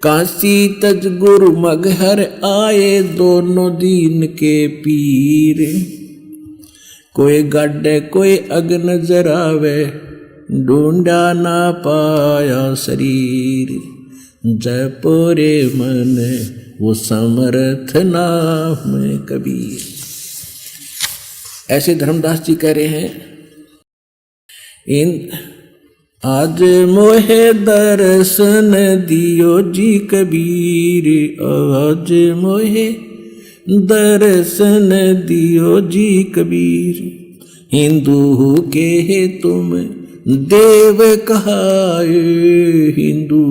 काशी तज गुरु मगहर आए दोनों दीन के पीर। कोई गड्ढे कोई अग्न जरावे ढूंढा ना पाया शरीर। जयपुरे मन वो समर्थ नाम कबीर। ऐसे धर्मदास जी कह रहे हैं, इन आज मोहे दर्शन दियो जी कबीर। आज मोहे दर्शन दियो जी कबीर। हिंदू के तुम देव कहाए, हिंदू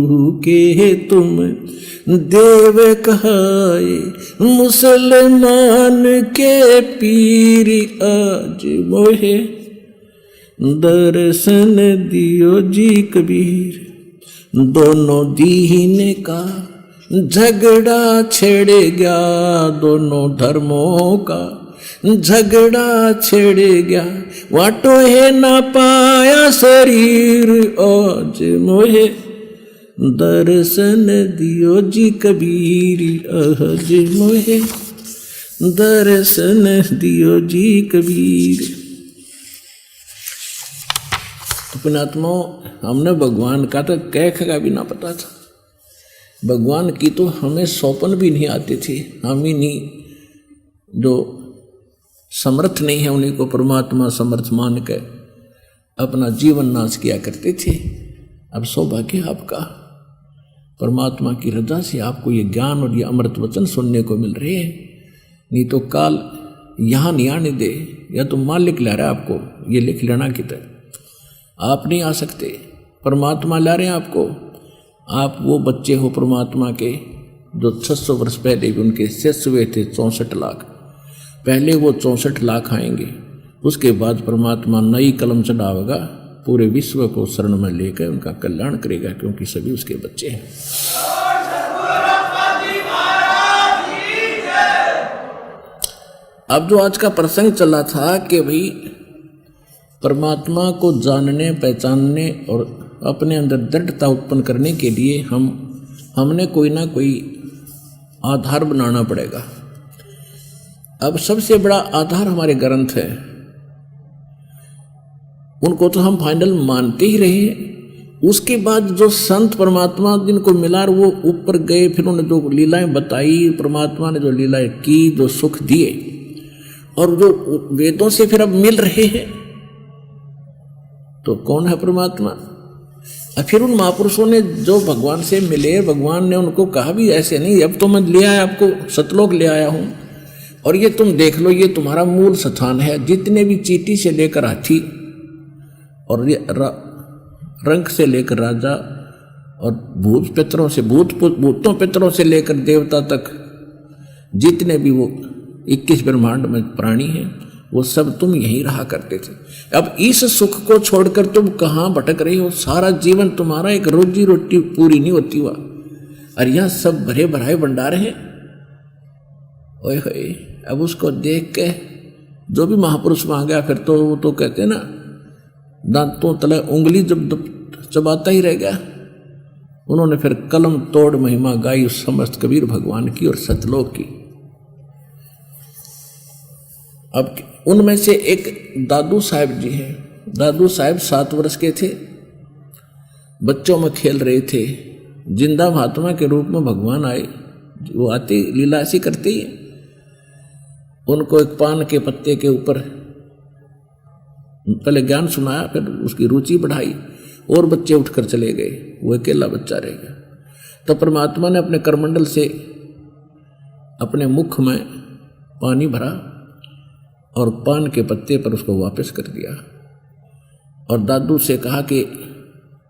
के तुम देव कहाए। मुसलमान के पीर आज मोहे दर्शन दियो जी कबीर। दोनों दीन का झगड़ा छिड़ गया, दोनों धर्मों का झगड़ा छिड़ गया। वाटो है ना पाया शरीर आज मोहे दर्शन दियो जी कबीर। आज मोहे दर्शन दियो जी कबीर। पुण्यात्मा, हमने भगवान का तो कह का भी ना पता था। भगवान की तो हमें सौपन भी नहीं आती थी। हम ही नहीं, जो समर्थ नहीं है उन्हीं को परमात्मा समर्थ मान के अपना जीवन नाश किया करते थे। अब सौभाग्य आपका, परमात्मा की रजा से आपको ये ज्ञान और ये अमृत वचन सुनने को मिल रहे हैं। नहीं तो काल यहाँ नहीं आने दे, या तो मालिक ला रहा है आपको, ये लिख लेना किधर। आप नहीं आ सकते, परमात्मा ला रहे हैं आपको। आप वो बच्चे हो परमात्मा के जो 600 वर्ष पहले भी उनके शिष्य हुए थे 64 लाख। पहले वो 64 लाख आएंगे, उसके बाद परमात्मा नई कलम चढ़ावेगा, पूरे विश्व को शरण में लेकर उनका कल्याण करेगा, क्योंकि सभी उसके बच्चे हैं। अब जो आज का प्रसंग चला था कि भाई परमात्मा को जानने पहचानने और अपने अंदर दृढ़ता उत्पन्न करने के लिए हमने कोई ना कोई आधार बनाना पड़ेगा। अब सबसे बड़ा आधार हमारे ग्रंथ है, उनको तो हम फाइनल मानते ही रहे। उसके बाद जो संत परमात्मा जिनको मिला वो ऊपर गए, फिर उन्होंने जो लीलाएं बताई, परमात्मा ने जो लीलाएं की, जो सुख दिए, और जो वेदों से फिर अब मिल रहे हैं, तो कौन है परमात्मा। और फिर उन महापुरुषों ने जो भगवान से मिले, भगवान ने उनको कहा भी ऐसे नहीं, अब तो मैं ले आया आपको, सतलोक ले आया हूँ और ये तुम देख लो, ये तुम्हारा मूल स्थान है। जितने भी चींटी से लेकर हाथी और ये रंग से लेकर राजा और भूत पितरों से भूतों पितरों से लेकर देवता तक, जितने भी वो 21 ब्रह्मांड में प्राणी हैं, वो सब तुम यहीं रहा करते थे। अब इस सुख को छोड़कर तुम कहाँ भटक रहे हो। सारा जीवन तुम्हारा एक रोजी रोटी पूरी नहीं होती हुआ, और यहाँ सब भरे भराए भंडार हैं। ओए होए, अब उसको देख के जो भी महापुरुष वहाँ गया, फिर तो वो तो कहते हैं ना, दांतों तले उंगली जब चबाता ही रह गया। उन्होंने फिर कलम तोड़ महिमा गाई उस समस्त कबीर भगवान की और सतलोक की। अब उनमें से एक दादू साहब जी हैं। दादू साहब 7 वर्ष के थे, बच्चों में खेल रहे थे। जिंदा महात्मा के रूप में भगवान आए, वो आते लीला ऐसी करते ही। उनको एक पान के पत्ते के ऊपर पहले ज्ञान सुनाया, फिर उसकी रुचि बढ़ाई, और बच्चे उठकर चले गए, वो अकेला बच्चा रह गया। तो परमात्मा ने अपने करमंडल से अपने मुख में पानी भरा और पान के पत्ते पर उसको वापस कर दिया, और दादू से कहा कि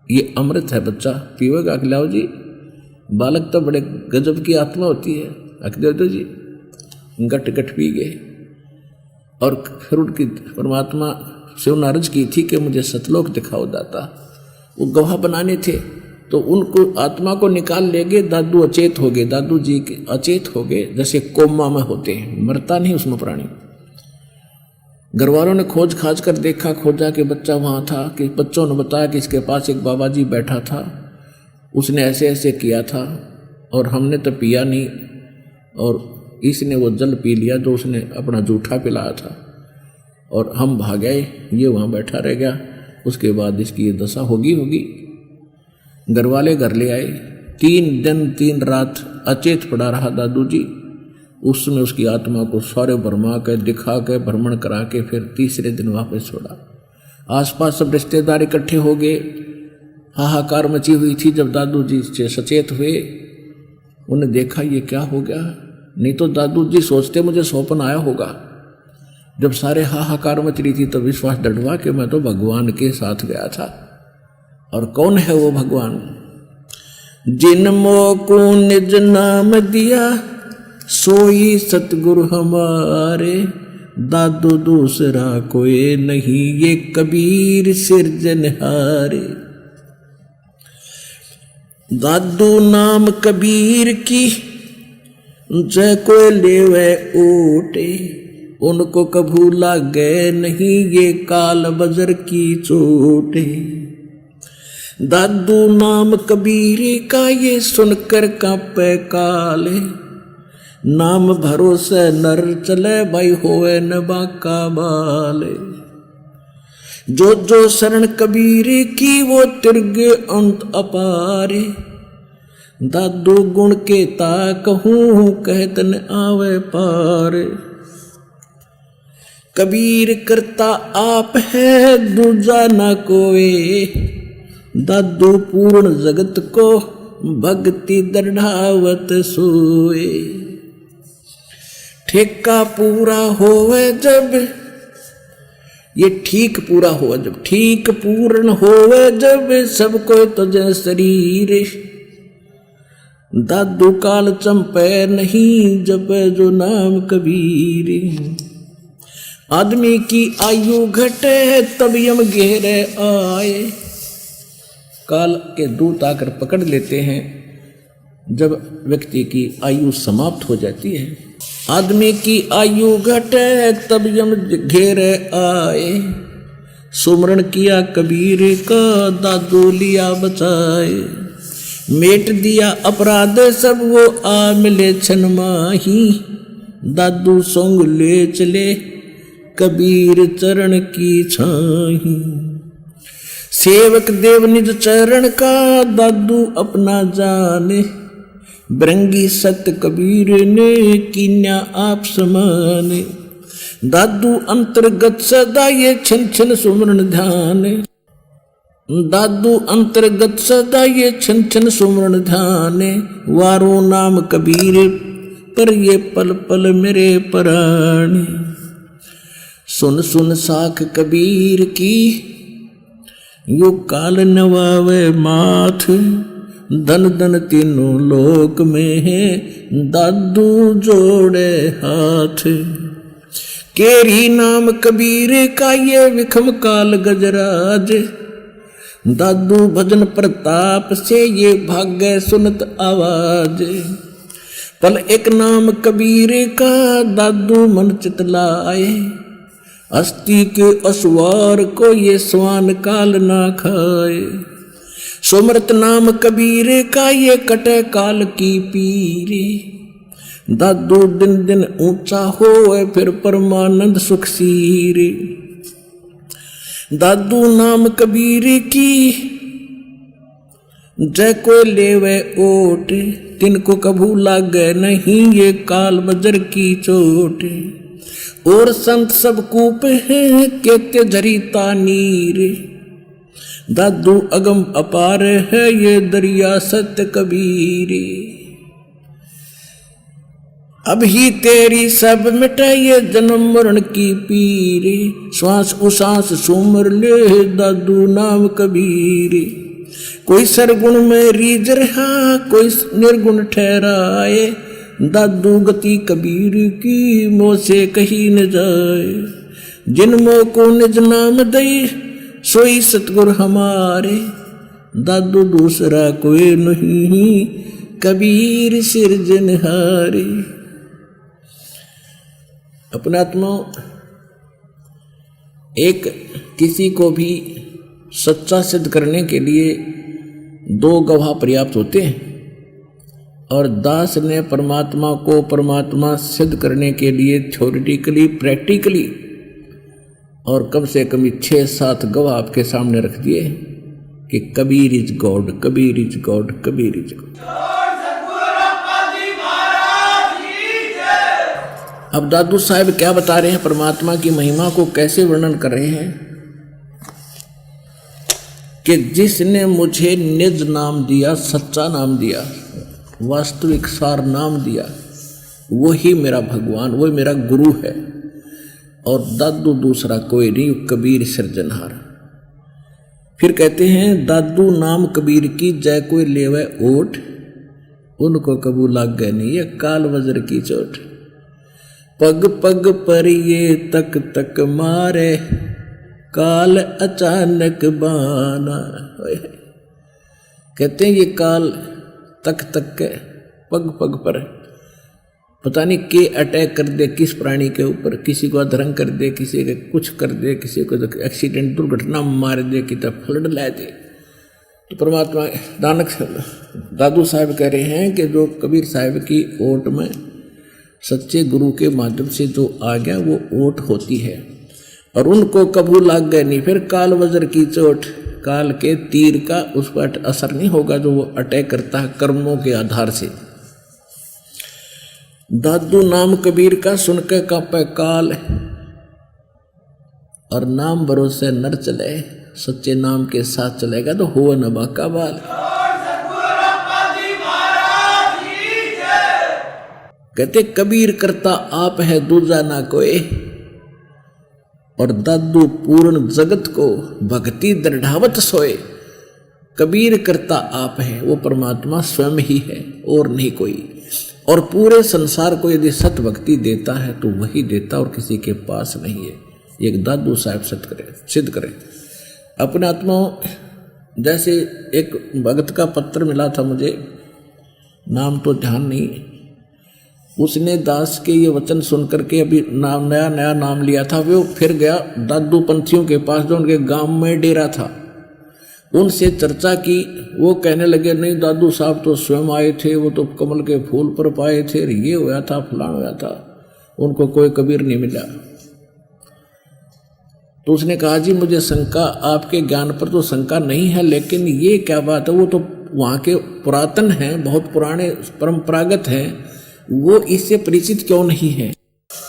ये अमृत है, बच्चा पीवेगा? खिलाओ जी। बालक तो बड़े गजब की आत्मा होती है, अखदेव दो जी। गट गट पी गए, और फिर उनकी परमात्मा से उन्होंने अर्ज की थी कि मुझे सतलोक दिखाओ दाता। वो गवाह बनाने थे, तो उनको आत्मा को निकाल ले गए। दादू अचेत हो गए, दादू जी के अचेत हो गए, जैसे कोमा में होते हैं, मरता नहीं उसमें प्राणी। घर वालों ने खोज खाज कर देखा, खोजा कि बच्चा वहाँ था, कि बच्चों ने बताया कि इसके पास एक बाबा जी बैठा था, उसने ऐसे ऐसे किया था, और हमने तो पिया नहीं, और इसने वो जल पी लिया जो उसने अपना जूठा पिलाया था, और हम भाग गए, ये वहाँ बैठा रह गया। उसके बाद इसकी ये दशा होगी। घर वाले घर ले आए, 3 दिन 3 रात अचेत पड़ा रहा दादू जी। उसमें उसकी आत्मा को सारे भरमा के दिखा के भ्रमण करा के फिर तीसरे दिन वापस छोड़ा। आसपास सब रिश्तेदार इकट्ठे हो गए, हाहाकार मची हुई थी। जब दादू जी से सचेत हुए, उन्हें देखा ये क्या हो गया। नहीं तो दादू जी सोचते मुझे सौंपन आया होगा। जब सारे हाहाकार मच रही थी तो विश्वास डढ़वा कि मैं तो भगवान के साथ गया था। और कौन है वो भगवान? जिन मोको निज नाम दिया सोई सतगुरु हमारे, दादू दूसरा कोई नहीं ये कबीर सिरजनहारे। दादू नाम कबीर की जय कोई लेवे ओटे, उनको कभू लागे नहीं ये काल बजर की चोटे। दादू नाम कबीर का ये सुनकर कांपे काले, नाम भरोसे नर चले भाई होए न बाका बाले। जो शरण कबीर की वो तिरगे अंत अपारे, दादू गुण के ता कहूँ कहत न आवे पारे। कबीर करता आप है दूजा ना कोई, दादू पूर्ण जगत को भक्ति दृढ़ावत सोए। ठेका पूरा होवे जब ये ठीक पूरा हो, जब ठीक पूर्ण होवे जब सबको तुझे शरीर। दादू काल चंपे नहीं जब जो नाम कबीर। आदमी की आयु घटे तब यम घेरे आए, काल के दूत आकर पकड़ लेते हैं जब व्यक्ति की आयु समाप्त हो जाती है। आदमी की आयु घटे तब यम घेरे आए, सुमरण किया कबीर का दादू लिया बचाए। मेट दिया अपराध सब वो आ मिले छन माही, दादू सोंग ले चले कबीर चरण की छाही। सेवक देव निज चरण का दादू अपना जाने, बरंगी सत्य कबीर ने कीन्या आप समाने। दादू अंतर्गत सदा ये छन छन सुमरण ध्यान, दादू अंतर्गत सदा ये छन छन सुमरण ध्यान। वारो नाम कबीर पर ये पल पल मेरे प्राण। सुन सुन साख कबीर की यो काल नवावे माथ, धन धन तीनों लोक में है दादू जोड़े हाथ। केरी नाम कबीर का ये विखम काल गजराज, दादू भजन प्रताप से ये भाग्य सुनत आवाज। पल एक नाम कबीर का दादू मन चितलाए, अस्थि के असवार को ये स्वान काल ना खाए। सुमरत नाम कबीर का ये कटे काल की पीरे, दादू दिन दिन ऊंचा होए फिर परमानंद सुख सीरे। दादू नाम कबीर की जय को लेवे ओट, तिनको कभू लागे नहीं ये काल बजर की चोट। और संत सब कूप हैं केते झरीता नीर, दादू अगम अपार है ये दरिया सत्य कबीर। अब ही तेरी सब मिटाइए जन्म मरण की पीर, श्वास उश्वास सुमर ले दादू नाम कबीर। कोई सरगुण में रीझ रहा कोई निर्गुण ठहराए, दादू गति कबीर की मोह से कही न जाए। जिन मोह को निज नाम दई सोई सतगुर हमारे, दादू दूसरा कोई नहीं कबीर सिरजनहारे। अपने आत्मा एक किसी को भी सच्चा सिद्ध करने के लिए 2 गवाह पर्याप्त होते हैं। और दास ने परमात्मा को परमात्मा सिद्ध करने के लिए थ्योरेटिकली प्रैक्टिकली और कम से कम 6-7 गवाह आपके सामने रख दिए कि Kabir is God, Kabir is God, Kabir is God. अब दादू साहब क्या बता रहे हैं, परमात्मा की महिमा को कैसे वर्णन कर रहे हैं कि जिसने मुझे निज नाम दिया, सच्चा नाम दिया, वास्तविक सार नाम दिया, वही मेरा भगवान, वही मेरा गुरु है और दादू दूसरा कोई नहीं, कबीर सृजनहार। फिर कहते हैं दादू नाम कबीर की जय कोई लेवे ओट, उनको कबू लाग गए नहीं ये काल वज्र की चोट। पग पग पर ये तक तक मारे, काल अचानक बाना। कहते हैं ये काल तक तक के पग पग पर पता नहीं के अटैक कर दे किस प्राणी के ऊपर, किसी को अधरंग कर दे, किसी के कुछ कर दे, किसी को एक्सीडेंट दुर्घटना मार दे, कि तब फ्लड ला दे। तो परमात्मा नानक दादू साहब कह रहे हैं कि जो कबीर साहब की ओट में सच्चे गुरु के माध्यम से जो आ गया वो ओट होती है और उनको कबू लाग गए नहीं। फिर काल वज्र की चोट, काल के तीर का उस पर असर नहीं होगा जो वो अटैक करता है कर्मों के आधार से। दादू नाम कबीर का सुनकर कांपे काल, और नाम भरोसे नर चले, सच्चे नाम के साथ चलेगा तो हो न बाका बाल। कहते कबीर करता आप है दूजा ना कोई, और दादू पूर्ण जगत को भक्ति दृढ़ावत सोए। कबीर करता आप है, वो परमात्मा स्वयं ही है और नहीं कोई। और पूरे संसार को यदि सत भक्ति देता है तो वही देता और किसी के पास नहीं है। एक दादू साहब सिद्ध करे अपने आत्मा। जैसे एक भगत का पत्र मिला था मुझे, नाम तो ध्यान नहीं, उसने दास के ये वचन सुन करके अभी नया नाम लिया था। वो फिर गया दादू पंथियों के पास जो उनके गांव में डेरा था, उनसे चर्चा की। वो कहने लगे नहीं दादू साहब तो स्वयं आए थे, वो तो कमल के फूल पर पाए थे, ये होया था फलान होया था, उनको कोई कबीर नहीं मिला। तो उसने कहा जी मुझे शंका, आपके ज्ञान पर तो शंका नहीं है, लेकिन ये क्या बात है, वो तो वहाँ के पुरातन हैं, बहुत पुराने परंपरागत हैं, वो इससे परिचित क्यों नहीं है।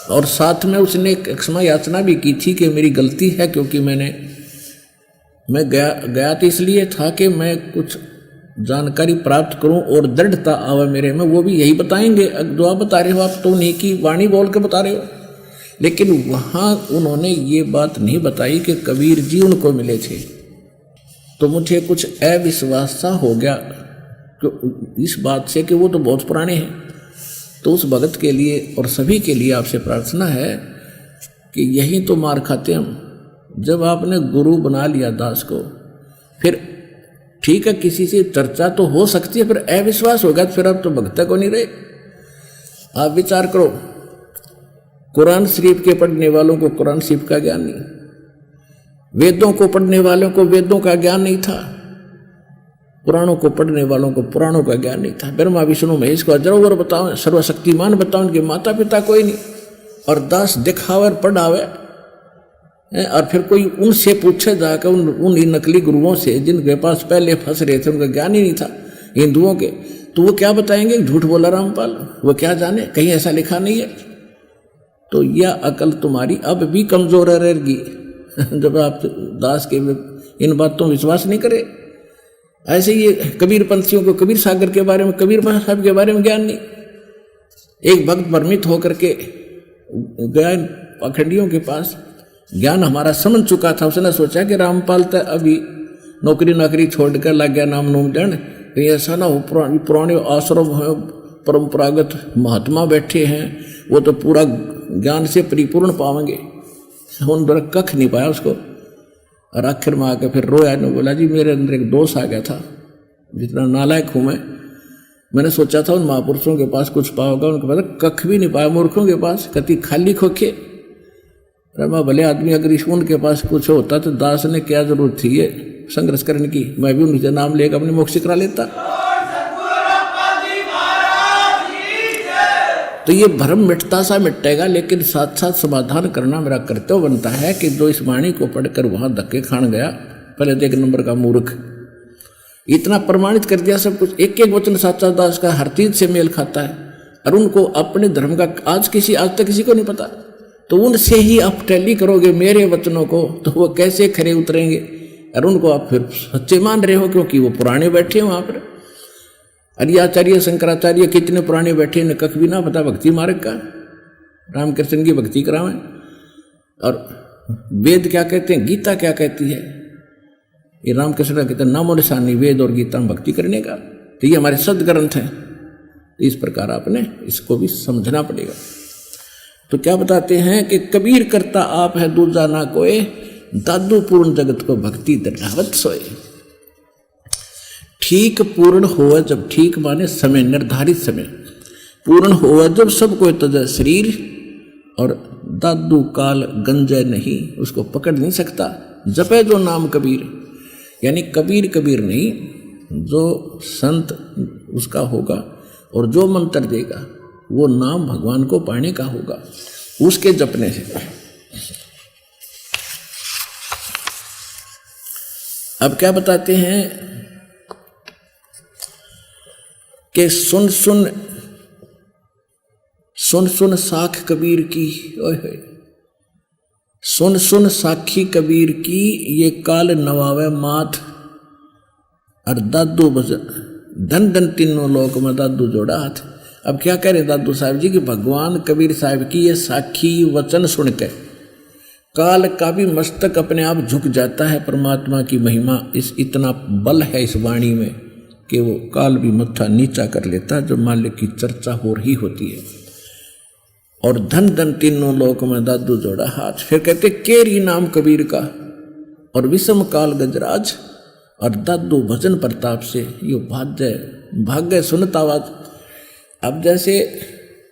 और साथ में उसने एक क्षमा याचना भी की थी कि मेरी गलती है, क्योंकि मैं गया तो इसलिए था कि मैं कुछ जानकारी प्राप्त करूं और दृढ़ता आवे मेरे में, वो भी यही बताएंगे जो आप बता रहे हो, आप तो उन्हीं की वाणी बोल के बता रहे हो। लेकिन वहाँ उन्होंने ये बात नहीं बताई कि कबीर जी उनको मिले थे। तो मुझे कुछ अविश्वास सा हो गया इस बात से कि वो तो बहुत पुराने हैं। तो उस भगत के लिए और सभी के लिए आपसे प्रार्थना है कि यही तो मार खाते हम। जब आपने गुरु बना लिया दास को, फिर ठीक है किसी से चर्चा तो हो सकती है, फिर अविश्वास हो गया तो फिर अब तो भक्त को नहीं रहे। आप विचार करो, कुरान शरीफ के पढ़ने वालों को कुरान शरीफ का ज्ञान नहीं, वेदों को पढ़ने वालों को वेदों का ज्ञान नहीं था, पुराणों को पढ़ने वालों को पुराणों का ज्ञान नहीं था। ब्रह्मा विष्णु महेश को अजरोवर बताओ, सर्वशक्तिमान बताओ, उनके माता पिता कोई नहीं, और दास दिखावे और पढ़ावे। और फिर कोई उनसे पूछे जाकर उन नकली गुरुओं से जिनके पास पहले फंस रहे थे, उनका ज्ञान ही नहीं था हिंदुओं के, तो वो क्या बताएंगे, झूठ बोला रामपाल, वो क्या जाने, कहीं ऐसा लिखा नहीं है। तो यह अकल तुम्हारी अब भी कमजोर रहेगी जब आप दास के इन बातों विश्वास नहीं करे। ऐसे ही कबीर पंथियों को कबीर सागर के बारे में, कबीर साहब के बारे में ज्ञान नहीं। एक भक्त भ्रमित होकर के गया पाखंडियों के पास, ज्ञान हमारा समझ चुका था, उसने सोचा कि रामपाल तो अभी नौकरी छोड़कर लग गया नाम नूम देने, कहीं ऐसा ना हो पुराने आश्रम है, परंपरागत महात्मा बैठे हैं, वो तो पूरा ज्ञान से परिपूर्ण पाएंगे। उन पर कख नहीं पाया उसको, और आखिर में आकर फिर रोया ने बोला जी मेरे अंदर एक दोष आ गया था, जितना नालायक हूँ मैंने सोचा था उन महापुरुषों के पास कुछ पाओगा, उनके पास कख भी नहीं पाया, मूर्खों के पास कति खाली खोखे। रमा भले आदमी अगर उनके पास कुछ होता तो दास ने क्या जरूरत थी ये संघर्ष करने की, मैं भी उनसे नाम लेकर अपने मोक्ष करा लेता। तो ये भ्रम मिटता सा मिटेगा, लेकिन साथ साथ समाधान करना मेरा कर्तव्य बनता है कि जो इस वाणी को पढ़कर वहां धक्के खान गया, पहले तो 1 नंबर का मूर्ख, इतना प्रमाणित कर दिया सब कुछ, एक एक वचन साचा दास का हर चीज से मेल खाता है, और उनको अपने धर्म का आज तक किसी को नहीं पता। तो उनसे ही आप टैली करोगे मेरे वचनों को, तो वो कैसे खरे उतरेंगे, और उनको आप फिर सच्चे मान रहे हो क्योंकि वो पुराने बैठे हैं वहां पर। आर्याचार्य शंकराचार्य कितने पुराने बैठे हैं, कख भी ना पता भक्ति मार्ग का, रामकृष्ण की भक्ति करावें। और वेद क्या कहते हैं, गीता क्या कहती है, ये रामकृष्ण का कहते हैं नामो निशानी वेद और गीता में भक्ति करने का, तो ये हमारे सदग्रंथ हैं। तो इस प्रकार आपने इसको भी समझना पड़ेगा। तो क्या बताते हैं कि कबीर करता आप है दूजा ना कोई, दादू पूर्ण जगत को भक्ति दर्शावत सोए। ठीक पूर्ण हुआ जब, ठीक माने समय, निर्धारित समय, पूर्ण हुआ जब सब कोई तज शरीर, और दादू काल गंजय नहीं, उसको पकड़ नहीं सकता। जपे जो नाम कबीर, यानी कबीर कबीर नहीं, जो संत उसका होगा और जो मंत्र देगा वो नाम भगवान को पाने का होगा, उसके जपने से। अब क्या बताते हैं कि सुन सुन सुन सुन साख कबीर की, ओए होए, सुन सुन साखी कबीर की, ये काल नवावे माथ, और दादू बज धन धन तीनों लोक में दादू जोड़ा हाथ। अब क्या कह रहे दादू साहब जी कि भगवान कबीर साहब की ये साखी वचन सुनकर काल का भी मस्तक अपने आप झुक जाता है। परमात्मा की महिमा, इस इतना बल है इस वाणी में कि वो काल भी मत्था नीचा कर लेता है, जो मालिक की चर्चा हो रही होती है। और धन धन तीनों लोक में दादू जोड़ा हाथ। फिर कहते केरी नाम कबीर का, और विषम काल गजराज, और दादू भजन प्रताप से यो भाग्य सुनत आवाज। अब जैसे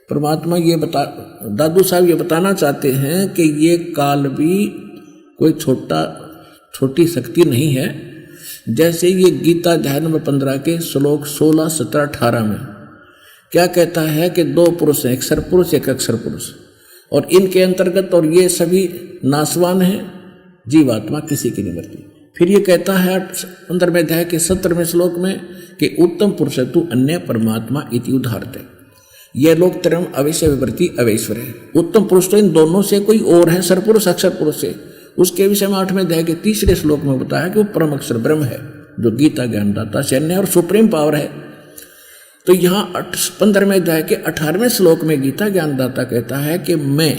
परमात्मा ये दादू साहब ये बताना चाहते हैं कि ये काल भी कोई छोटी शक्ति नहीं है। जैसे ये गीता अध्याय नंबर 15 के श्लोक 16, 17, 18 में क्या कहता है कि 2 पुरुष हैं, एक सरपुरुष एक अक्षर पुरुष, और इनके अंतर्गत, और ये सभी नासवान हैं, जीवात्मा किसी की नहीं मरती। फिर ये कहता है 15वें अध्याय के 17वें श्लोक में कि उत्तम पुरुष तू अन्य परमात्मा इति उदाहरते, ये लोग तरम अवश्य विवृत्ति अवैश्वर है। उत्तम पुरुष तो इन दोनों से कोई और है, सरपुरुष अक्षर पुरुष से। उसके विषय में 8वें अध्याय के 3रे श्लोक में बताया कि वो परम अक्षर ब्रह्म है, जो गीता ज्ञानदाता सैन्य और सुप्रीम पावर है। तो यहाँ 15वें अध्याय के 18वें श्लोक में गीता ज्ञानदाता कहता है कि मैं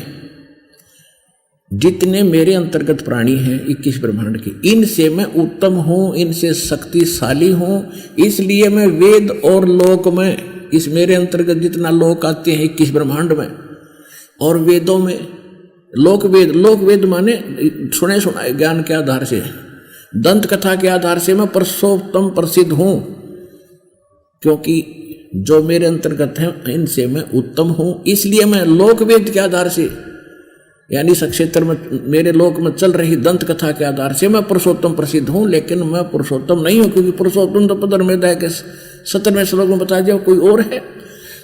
जितने मेरे अंतर्गत प्राणी हैं 21 ब्रह्मांड के, इनसे मैं उत्तम हूँ, इनसे शक्तिशाली हूँ, इसलिए मैं वेद और लोक में, इस मेरे अंतर्गत जितना लोक आते हैं 21 ब्रह्मांड में, और वेदों में लोक वेद माने सुने सुनाए ज्ञान के आधार से, दंत कथा के आधार से मैं परसोत्तम प्रसिद्ध हूँ, क्योंकि जो मेरे अंतर्गत हैं इनसे मैं उत्तम हूँ। इसलिए मैं लोक वेद के आधार से, यानी इस क्षेत्र में मेरे लोक में चल रही दंत कथा के आधार से मैं पुरुषोत्तम प्रसिद्ध हूँ, लेकिन मैं पुरुषोत्तम नहीं हूँ, क्योंकि पुरुषोत्तम तो 15वें अध्याय के 17वें श्लोक में बताया जाए कोई और है।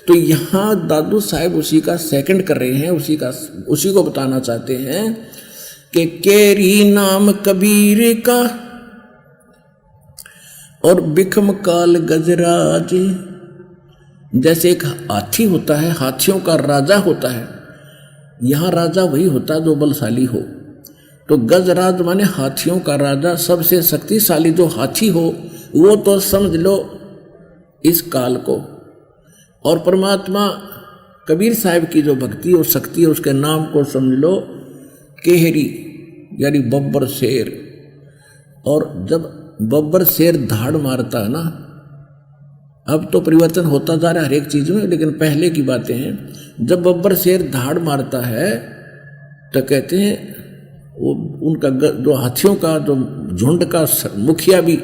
तो यहाँ दादू साहब उसी का सेकंड कर रहे हैं, उसी को बताना चाहते हैं कि केरी नाम कबीर का, और बिखम काल गजराज। जैसे एक हाथी होता है, हाथियों का राजा होता है, यहाँ राजा वही होता है जो बलशाली हो। तो गजराज माने हाथियों का राजा, सबसे शक्तिशाली जो हाथी हो वो तो समझ लो इस काल को। और परमात्मा कबीर साहब की जो भक्ति और शक्ति है उसके नाम को समझ लो केहरी, यानी बब्बर शेर। और जब बब्बर शेर धाड़ मारता है ना, अब तो परिवर्तन होता जा रहा है हर एक चीज में, लेकिन पहले की बातें हैं। जब बब्बर शेर धाड़ मारता है तो कहते हैं वो उनका जो हाथियों का जो झुंड का मुखिया भी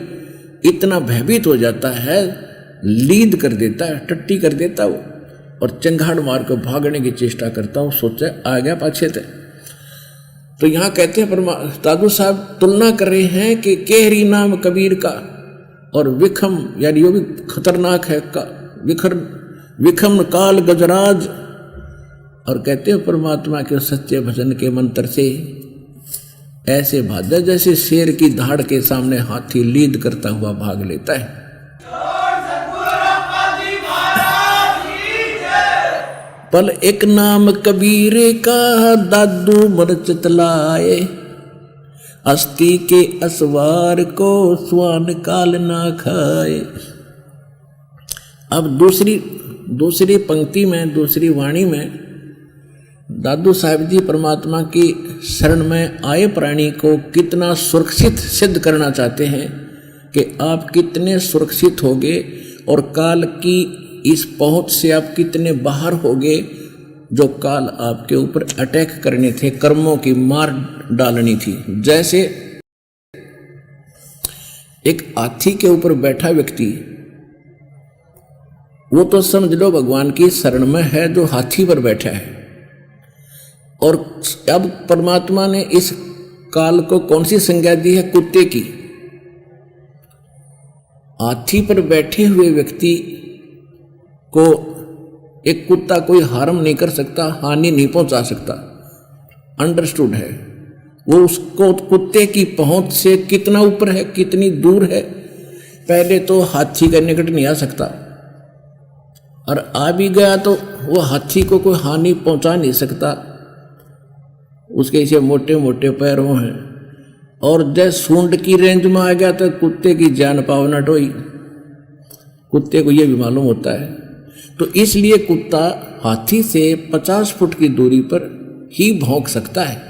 इतना भयभीत हो जाता है, लीद कर देता है, टट्टी कर देता वो, और चंगाड़ मार कर भागने की चेष्टा करता हो, सोचे आ गया पाछे थे। तो यहाँ कहते हैं दादू साहब तुलना कर रहे हैं कि केहरी नाम कबीर का, और विखम यानी वो भी खतरनाक है, विखम काल गजराज, और कहते हैं परमात्मा के सच्चे भजन के मंत्र से ऐसे भाजा जैसे शेर की धाड़ के सामने हाथी लीद करता हुआ भाग लेता है। पल एक नाम कबीरे का दादू मन चितलाए, अस्थि के असवार को स्वान काल ना खाए। अब दूसरी पंक्ति में, दूसरी वाणी में दादू साहब जी परमात्मा की शरण में आए प्राणी को कितना सुरक्षित सिद्ध करना चाहते हैं कि आप कितने सुरक्षित होगे और काल की इस पहुंच से आप कितने बाहर होगे जो काल आपके ऊपर अटैक करने थे, कर्मों की मार डालनी थी। जैसे एक हाथी के ऊपर बैठा व्यक्ति, वो तो समझ लो भगवान की शरण में है जो हाथी पर बैठा है, और अब परमात्मा ने इस काल को कौन सी संज्ञा दी है? कुत्ते की। हाथी पर बैठे हुए व्यक्ति को एक कुत्ता कोई हार्म नहीं कर सकता, हानि नहीं पहुंचा सकता, अंडरस्टूड है। वो उसको कुत्ते की पहुंच से कितना ऊपर है, कितनी दूर है, पहले तो हाथी के निकट नहीं आ सकता, और आ भी गया तो वो हाथी को कोई हानि पहुंचा नहीं सकता, उसके ऐसे मोटे मोटे पैरों हैं। और जब सूंड की रेंज में आ गया तो कुत्ते की जान पाव न टोई, कुत्ते को ये भी मालूम होता है। तो इसलिए कुत्ता हाथी से 50 फुट की दूरी पर ही भौंक सकता है,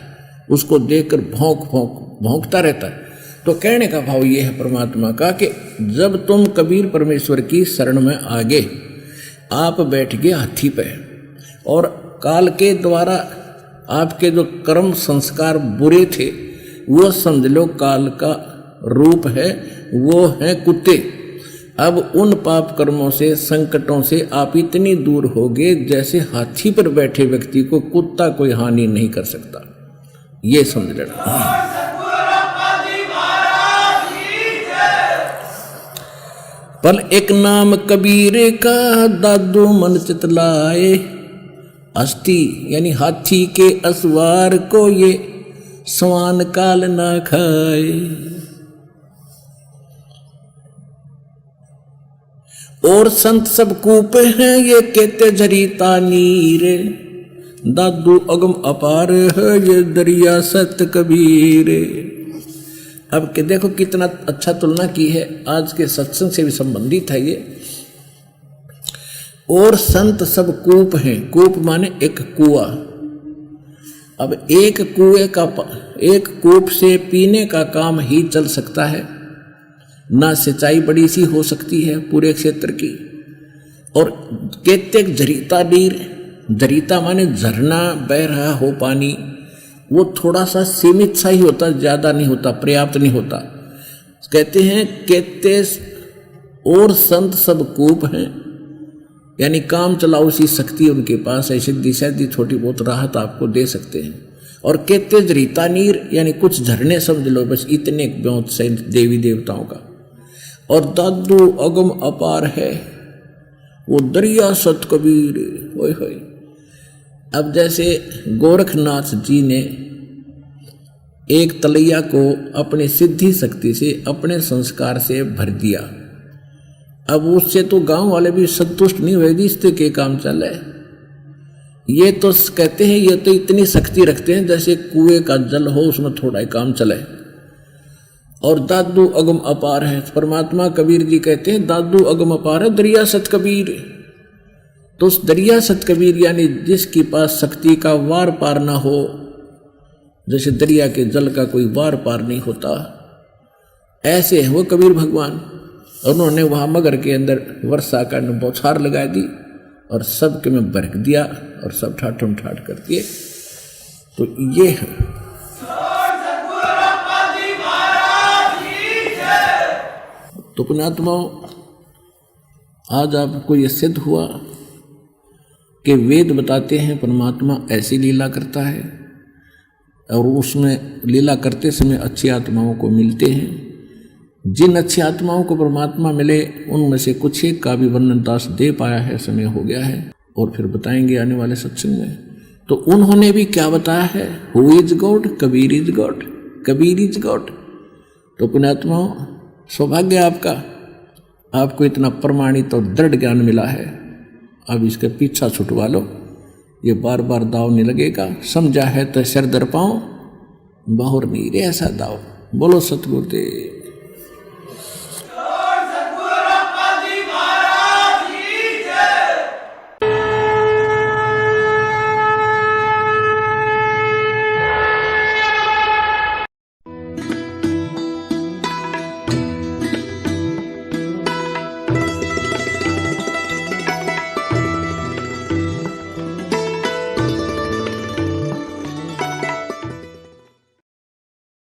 उसको देखकर भौंकता रहता है। तो कहने का भाव ये है परमात्मा का कि जब तुम कबीर परमेश्वर की शरण में आगे, आप बैठ गए हाथी पे, और काल के द्वारा आपके जो कर्म संस्कार बुरे थे वो समझ लो काल का रूप है, वो है कुत्ते। अब उन पाप कर्मों से, संकटों से आप इतनी दूर होगे जैसे हाथी पर बैठे व्यक्ति को कुत्ता कोई हानि नहीं कर सकता, ये समझ लेना। पल एक नाम कबीरे का दादू मन चितलाए, अस्थि यानी हाथी के असवार को ये स्वान काल ना खाए। और संत सब कूप हैं ये कहते झरीता नीर, दादू अगम अपार है ये दरिया सत कबीर। अब के देखो कितना अच्छा तुलना की है, आज के सत्संग से भी संबंधित है ये। और संत सब कूप हैं, कूप माने एक कुआं। अब एक कूप से पीने का काम ही चल सकता है, ना सिंचाई बड़ी सी हो सकती है पूरे क्षेत्र की। और कहते झरीता नीर, झरीता माने झरना बह रहा हो पानी, वो थोड़ा सा सीमित सा ही होता, ज्यादा नहीं होता, पर्याप्त नहीं होता। कहते हैं और संत सब कूप हैं, यानी काम चलाओ सी शक्ति उनके पास है, सिद्धि सैद्धि छोटी बहुत राहत आपको दे सकते हैं। और कहते झरीता नीर यानी कुछ झरने समझ लो, बस इतने ब्योत से देवी देवताओं का। और दादू अगम अपार है वो दरिया सत कबीर, होय होय। अब जैसे गोरखनाथ जी ने एक तलैया को अपनी सिद्धि शक्ति से, अपने संस्कार से भर दिया, अब उससे तो गांव वाले भी संतुष्ट नहीं हुए, इससे के काम चले। ये तो कहते हैं ये तो इतनी शक्ति रखते हैं जैसे कुएं का जल हो, उसमें थोड़ा ही काम चले। और दादू अगम अपार है, परमात्मा कबीर जी कहते हैं दादू अगम अपार है दरिया सत कबीर। तो उस दरिया सत कबीर यानी जिसके पास शक्ति का वार पार ना हो, जैसे दरिया के जल का कोई वार पार नहीं होता, ऐसे है वो कबीर भगवान। उन्होंने वहां मगर के अंदर वर्षा का बौछार लगा दी और सबके में बरक दिया और सब ठाठम ठाठ कर दिए। तो ये है तो पुण्यात्माओं, आज आपको ये सिद्ध हुआ कि वेद बताते हैं परमात्मा ऐसी लीला करता है, और उसमें लीला करते समय अच्छी आत्माओं को मिलते हैं। जिन अच्छी आत्माओं को परमात्मा मिले उनमें से कुछ एक का भी वर्णन दास दे पाया है, समय हो गया है, और फिर बताएंगे आने वाले सत्संग में। तो उन्होंने भी क्या बताया है, who is God, Kabir is God, Kabir is God. तो पुण्यात्मा सौभाग्य आपका, आपको इतना प्रमाणित और दृढ़ ज्ञान मिला है। अब इसके पीछा छुटवा लो, ये बार बार दाव नहीं लगेगा। समझा है तो सिर दर पाओ, बाहर नहीं रे ऐसा दाव। बोलो सतगुरुदेव।